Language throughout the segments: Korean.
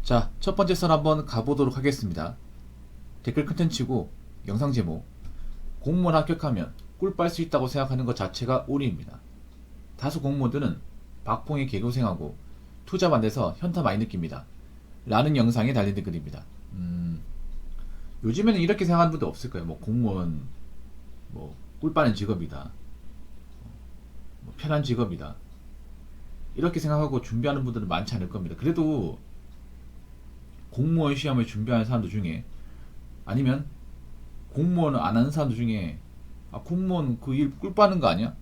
자, 첫 번째 선 한번 가보도록 하겠습니다. 댓글 컨텐츠고 영상 제목: 공무원 합격하면 꿀 빨 수 있다고 생각하는 것 자체가 오류입니다. 다수 공무원들은 박봉의 개고생하고 투잡 안 돼서 현타 많이 느낍니다. 라는 영상에 달린 댓글입니다. 요즘에는 이렇게 생각하는 분도 없을 거예요. 뭐 공무원 꿀 빠는 직업이다, 뭐 편한 직업이다, 이렇게 생각하고 준비하는 분들은 많지 않을 겁니다. 그래도 공무원 시험을 준비하는 사람들 중에, 아니면 공무원을 안 하는 사람들 중에, 아, 공무원 그 일 꿀 빠는 거 아니야?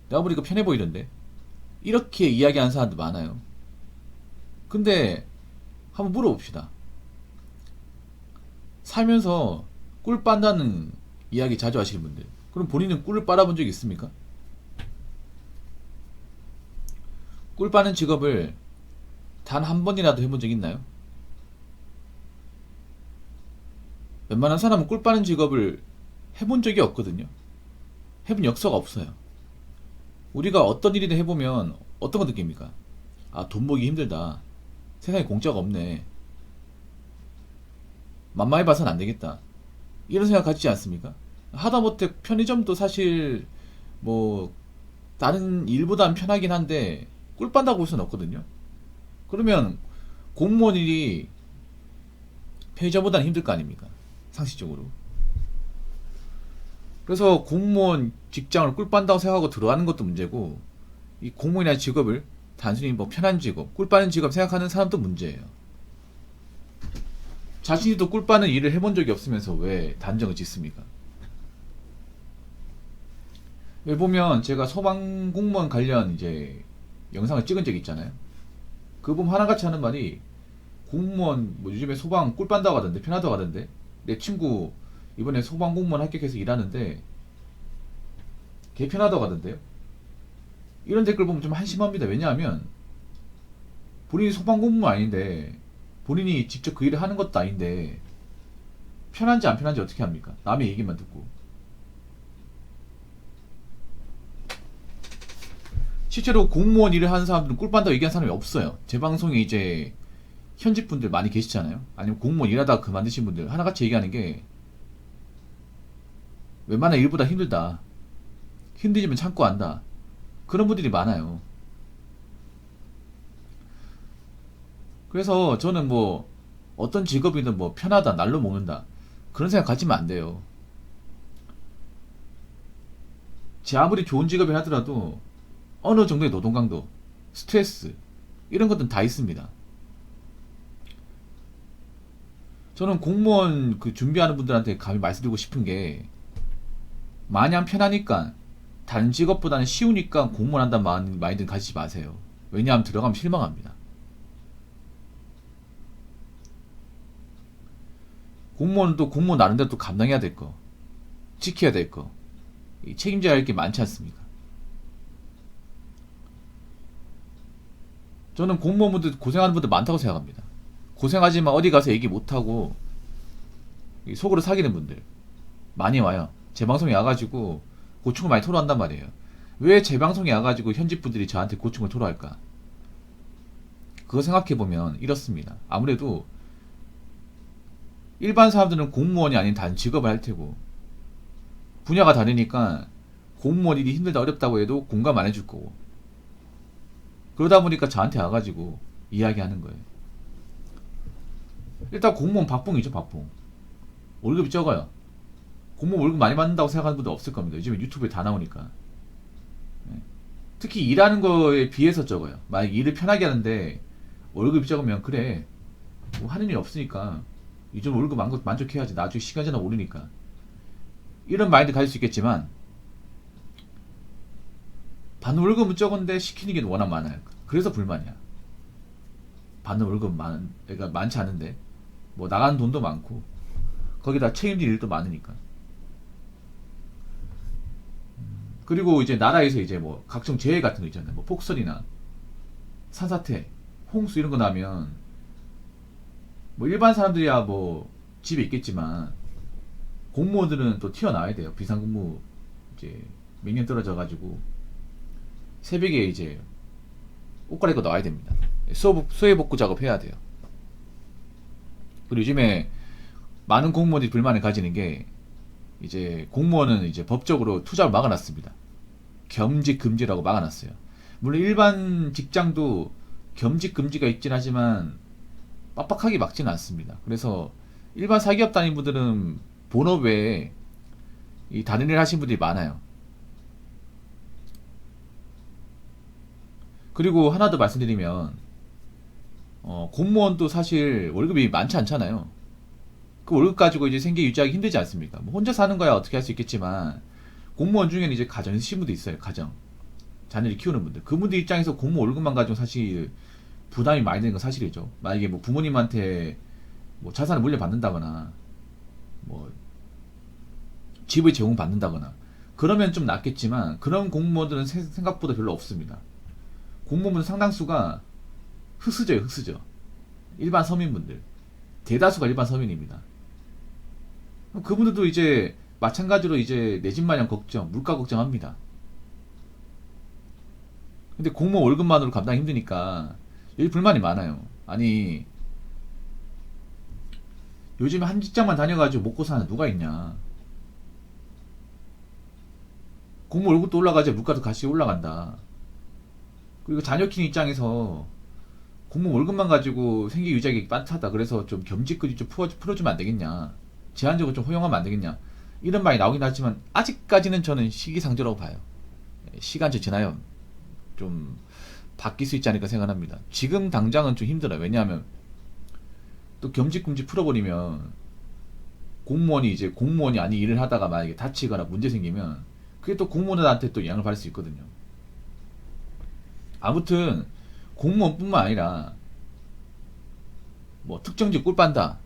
내가 보니까 편해 보이던데, 이렇게 이야기하는 사람도 많아요. 근데 한번 물어봅시다. 살면서 꿀 빤다는 이야기 자주 하시는 분들, 그럼 본인은 꿀을 빨아본 적 있습니까? 꿀 빠는 직업을 단 한 번이라도 해본 적 있나요? 웬만한 사람은 꿀 빠는 직업을 해본 적이 없거든요. 해본 역사가 없어요. 우리가 어떤 일이든 해보면 어떤 거 느낍니까? 아, 돈 벌기 힘들다. 세상에 공짜가 없네. 만만히 봐서는 안 되겠다. 이런 생각 가지지 않습니까? 하다못해 편의점도 사실 뭐 다른 일보다는 편하긴 한데 꿀 빤다고 볼 수는 없거든요. 그러면 공무원 일이 편의점보다는 힘들 거 아닙니까? 상식적으로. 그래서 공무원 직장을 꿀 빤다고 생각하고 들어가는 것도 문제고, 이 공무원이라는 직업을 단순히 뭐 편한 직업, 꿀 빠는 직업 생각하는 사람도 문제예요. 자신이 또 꿀 빠는 일을 해본 적이 없으면서 왜 단정을 짓습니까? 여기 보면 제가 소방 공무원 관련 이제 영상을 찍은 적이 있잖아요. 그거 보면 하나같이 하는 말이, 공무원 뭐 요즘에 소방 꿀 빤다고 하던데, 편하다고 하던데, 내 친구 이번에 소방 공무원 합격해서 일하는데 개 편하다고 하던데요. 이런 댓글 보면 좀 한심합니다. 왜냐하면 본인이 소방 공무원 아닌데, 본인이 직접 그 일을 하는 것도 아닌데 편한지 안 편한지 어떻게 합니까? 남의 얘기만 듣고. 실제로 공무원 일을 하는 사람들은 꿀 빤다고 얘기하는 사람이 없어요. 제 방송에 이제 현직 분들 많이 계시잖아요. 아니면 공무원 일하다가 그만두신 분들 하나같이 얘기하는 게, 웬만한 일보다 힘들다, 힘들지만 참고 한다, 그런 분들이 많아요. 그래서 저는 뭐 어떤 직업이든 뭐 편하다, 날로 먹는다, 그런 생각 가지면 안 돼요. 제 아무리 좋은 직업을 하더라도 어느 정도의 노동 강도, 스트레스, 이런 것들은 다 있습니다. 저는 공무원 그 준비하는 분들한테 감히 말씀드리고 싶은 게, 마냥 편하니까, 다른 직업보다는 쉬우니까 공무원 한다는 마인드는 가지지 마세요. 왜냐하면 들어가면 실망합니다. 공무원은 또 공무원 나름대로 또 감당해야 될 거, 지켜야 될 거, 책임져야 할 게 많지 않습니까? 저는 공무원분들 고생하는 분들 많다고 생각합니다. 고생하지만 어디 가서 얘기 못하고 속으로 사귀는 분들 많이 와요. 제 방송에 와가지고 고충을 많이 토로한단 말이에요. 왜 제 방송에 와가지고 현직 분들이 저한테 고충을 토로할까? 그거 생각해보면 이렇습니다. 아무래도 일반 사람들은 공무원이 아닌 다른 직업을 할 테고, 분야가 다르니까 공무원 일이 힘들다 어렵다고 해도 공감 안 해줄 거고, 그러다 보니까 저한테 와가지고 이야기하는 거예요. 일단 공무원 박봉이죠, 박봉. 월급이 적어요. 공무원 월급 많이 받는다고 생각하는 분도 없을 겁니다. 요즘에 유튜브에 다 나오니까. 네. 특히 일하는 거에 비해서 적어요. 만약 일을 편하게 하는데 월급이 적으면, 그래, 뭐 하는 일 없으니까 이 정도 월급 만족해야지, 나중에 시간 지나 오르니까, 이런 마인드 가질 수 있겠지만, 받는 월급은 적은데 시키는 게 워낙 많아요. 그래서 불만이야. 받는 월급 그러니까 많지 않은데 뭐 나가는 돈도 많고, 거기다 책임질 일도 많으니까. 그리고 이제 나라에서 이제 뭐 각종 재해 같은 거 있잖아요. 뭐 폭설이나 산사태, 홍수 이런 거 나면, 뭐 일반 사람들이야 뭐 집에 있겠지만 공무원들은 또 튀어나와야 돼요. 비상근무 이제 몇 년 떨어져 가지고 새벽에 이제 옷 갈아입고 나와야 됩니다. 수해 복구 작업 해야 돼요. 그리고 요즘에 많은 공무원들이 불만을 가지는 게 이제 공무원은 이제 법적으로 투잡을 막아놨습니다. 겸직 금지라고 막아놨어요. 물론 일반 직장도 겸직 금지가 있긴 하지만 빡빡하게 막지는 않습니다. 그래서 일반 사기업 다니는 분들은 본업 외에 이 다른 일 하신 분들이 많아요. 그리고 하나 더 말씀드리면 공무원도 사실 월급이 많지 않잖아요. 그 월급 가지고 이제 생계 유지하기 힘들지 않습니까? 뭐 혼자 사는 거야 어떻게 할 수 있겠지만 공무원 중에는 이제 가정 있으신 분도 있어요. 가정 자녀를 키우는 분들 그분들 입장에서 공무원 월급만 가지고 사실 부담이 많이 되는 건 사실이죠. 만약에 뭐 부모님한테 뭐 자산을 물려받는다거나 뭐 집을 제공받는다거나 그러면 좀 낫겠지만 그런 공무원들은 생각보다 별로 없습니다. 공무원 상당수가 흑수저예요, 흑수저. 일반 서민분들. 대다수가 일반 서민입니다. 그분들도 이제 마찬가지로 이제 내 집 마련 걱정, 물가 걱정합니다. 근데 공무원 월급만으로 감당이 힘드니까 여기 불만이 많아요. 아니 요즘에 한 직장만 다녀가지고 먹고 사는 누가 있냐. 공무원 월급도 올라가지 물가도 같이 올라간다. 그리고 자녀 키는 입장에서 공무원 월급만 가지고 생계 유지하기 빤하다. 그래서 좀 겸직금지 좀 풀어주면 안 되겠냐. 제한적으로 좀 허용하면 안 되겠냐. 이런 말이 나오긴 하지만 아직까지는 저는 시기상조라고 봐요. 시간이 지나요. 좀 바뀔 수 있지 않을까 생각합니다. 지금 당장은 좀 힘들어요. 왜냐하면 또 겸직금지 풀어버리면 공무원이 이제 공무원이 아닌 일을 하다가 만약에 다치거나 문제 생기면 그게 또 공무원한테 또 영향을 받을 수 있거든요. 아무튼 공무원뿐만 아니라 뭐 특정직 꿀빤다,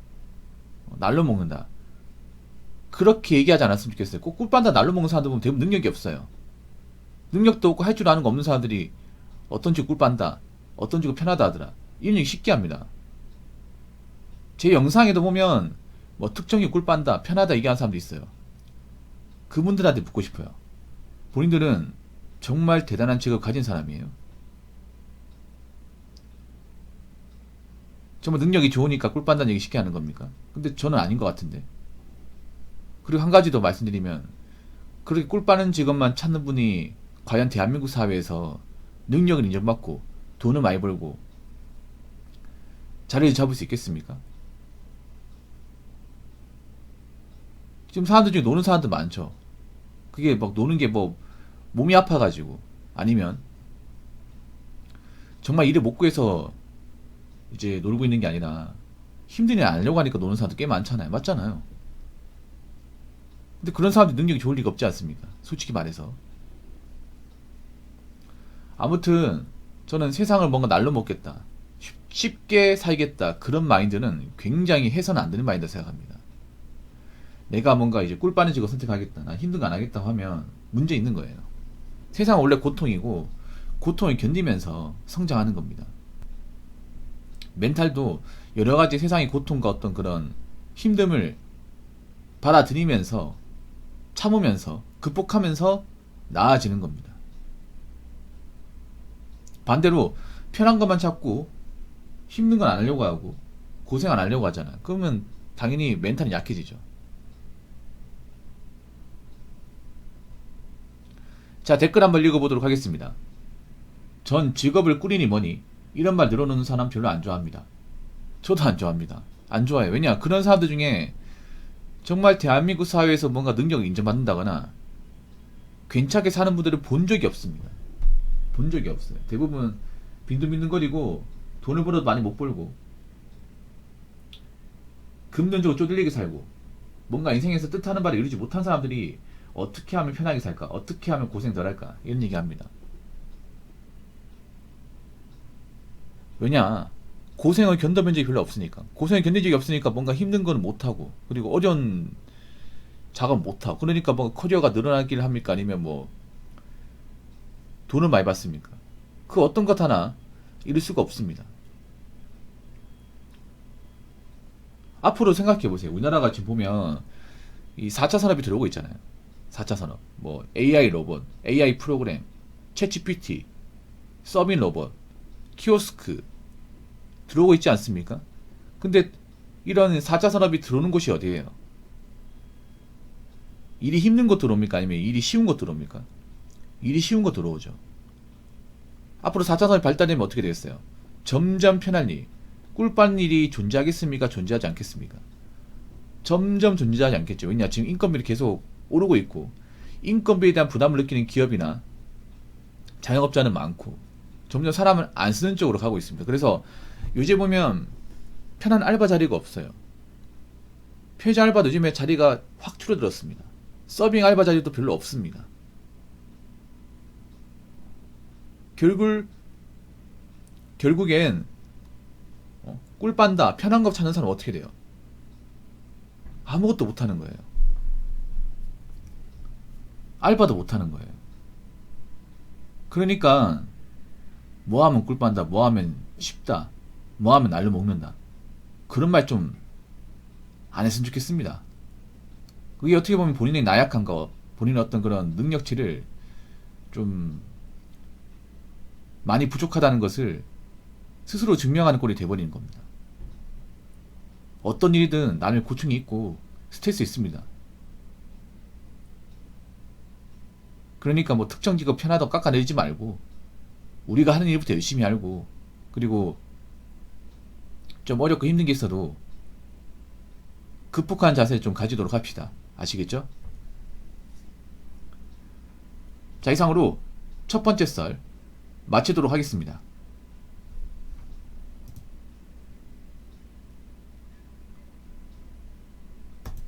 날로 먹는다 그렇게 얘기하지 않았으면 좋겠어요. 꼭 꿀빤다 날로 먹는 사람들 보면 대부분 능력이 없어요. 능력도 없고 할 줄 아는 거 없는 사람들이 어떤 직 꿀빤다, 어떤 직은 편하다 하더라. 이런 얘기 쉽게 합니다. 제 영상에도 보면 뭐 특정직 꿀빤다, 편하다 얘기하는 사람도 있어요. 그분들한테 묻고 싶어요. 본인들은 정말 대단한 직업 가진 사람이에요. 정말 능력이 좋으니까 꿀빤다는 얘기 쉽게 하는 겁니까? 근데 저는 아닌 것 같은데. 그리고 한 가지 더 말씀드리면 그렇게 꿀빠는 직업만 찾는 분이 과연 대한민국 사회에서 능력을 인정받고 돈을 많이 벌고 자리를 잡을 수 있겠습니까? 지금 사람들 중에 노는 사람들 많죠. 그게 막 노는 게 뭐 몸이 아파가지고 아니면 정말 일을 못 구해서 이제 놀고 있는 게 아니라 힘든 일 안 하려고 하니까 노는 사람들 꽤 많잖아요. 맞잖아요. 근데 그런 사람들 능력이 좋을 리가 없지 않습니까? 솔직히 말해서. 아무튼 저는 세상을 뭔가 날로 먹겠다, 쉽게 살겠다 그런 마인드는 굉장히 해서는 안 되는 마인드라 생각합니다. 내가 뭔가 이제 꿀 빠는 직업 선택하겠다, 난 힘든 거 안 하겠다 하면 문제 있는 거예요. 세상은 원래 고통이고 고통을 견디면서 성장하는 겁니다. 멘탈도 여러 가지 세상의 고통과 어떤 그런 힘듦을 받아들이면서 참으면서 극복하면서 나아지는 겁니다. 반대로 편한 것만 찾고 힘든 건 안 하려고 하고 고생 안 하려고 하잖아. 그러면 당연히 멘탈이 약해지죠. 자, 댓글 한번 읽어보도록 하겠습니다. 전 직업을 꾸리니 뭐니 이런 말 늘어놓는 사람 별로 안 좋아합니다. 저도 안 좋아합니다. 안 좋아해요. 왜냐, 그런 사람들 중에 정말 대한민국 사회에서 뭔가 능력을 인정받는다거나 괜찮게 사는 분들을 본 적이 없습니다. 본 적이 없어요. 대부분 빈둥빈둥거리고 돈을 벌어도 많이 못 벌고 금전적으로 쪼들리게 살고 뭔가 인생에서 뜻하는 바를 이루지 못한 사람들이 어떻게 하면 편하게 살까? 어떻게 하면 고생 덜 할까? 이런 얘기 합니다. 왜냐? 고생을 견뎌본 적이 별로 없으니까. 고생을 견딘 적이 없으니까 뭔가 힘든 건 못하고, 그리고 어려운 작업 못하고, 그러니까 뭐 커리어가 늘어나기를 합니까? 아니면 뭐 돈을 많이 받습니까? 그 어떤 것 하나 이룰 수가 없습니다. 앞으로 생각해 보세요. 우리나라가 지금 보면 이 4차 산업이 들어오고 있잖아요. 4차 산업. 뭐 AI 로봇, AI 프로그램, 챗GPT, 서빙 로봇, 키오스크, 들어오고 있지 않습니까? 근데 이런 4차 산업이 들어오는 곳이 어디예요? 일이 힘든 곳 들어옵니까? 아니면 일이 쉬운 곳 들어옵니까? 일이 쉬운 곳 들어오죠. 앞으로 4차 산업이 발달되면 어떻게 되겠어요? 점점 편할 일, 꿀빨 일이 존재하겠습니까? 존재하지 않겠습니까? 점점 존재하지 않겠죠. 왜냐? 지금 인건비를 계속 오르고 있고, 인건비에 대한 부담을 느끼는 기업이나 자영업자는 많고, 점점 사람을 안 쓰는 쪽으로 가고 있습니다. 그래서 요즘 보면 편한 알바 자리가 없어요. 편의점 알바도 요즘에 자리가 확 줄어들었습니다. 서빙 알바 자리도 별로 없습니다. 결국엔 꿀 빤다, 편한 거 찾는 사람 어떻게 돼요? 아무것도 못하는 거예요. 알바도 못하는 거예요. 그러니까 뭐 하면 꿀 빤다, 뭐 하면 쉽다, 뭐 하면 날로 먹는다, 그런 말 좀 안 했으면 좋겠습니다. 그게 어떻게 보면 본인의 나약한 거, 본인의 어떤 그런 능력치를 좀 많이 부족하다는 것을 스스로 증명하는 꼴이 돼버리는 겁니다. 어떤 일이든 남의 고충이 있고 스트레스 있습니다. 그러니까 뭐 특정 직업 편하다고 깎아내리지 말고 우리가 하는 일부터 열심히 알고, 그리고 좀 어렵고 힘든 게 있어도 극복하는 자세를 좀 가지도록 합시다. 아시겠죠? 자, 이상으로 첫 번째 썰 마치도록 하겠습니다.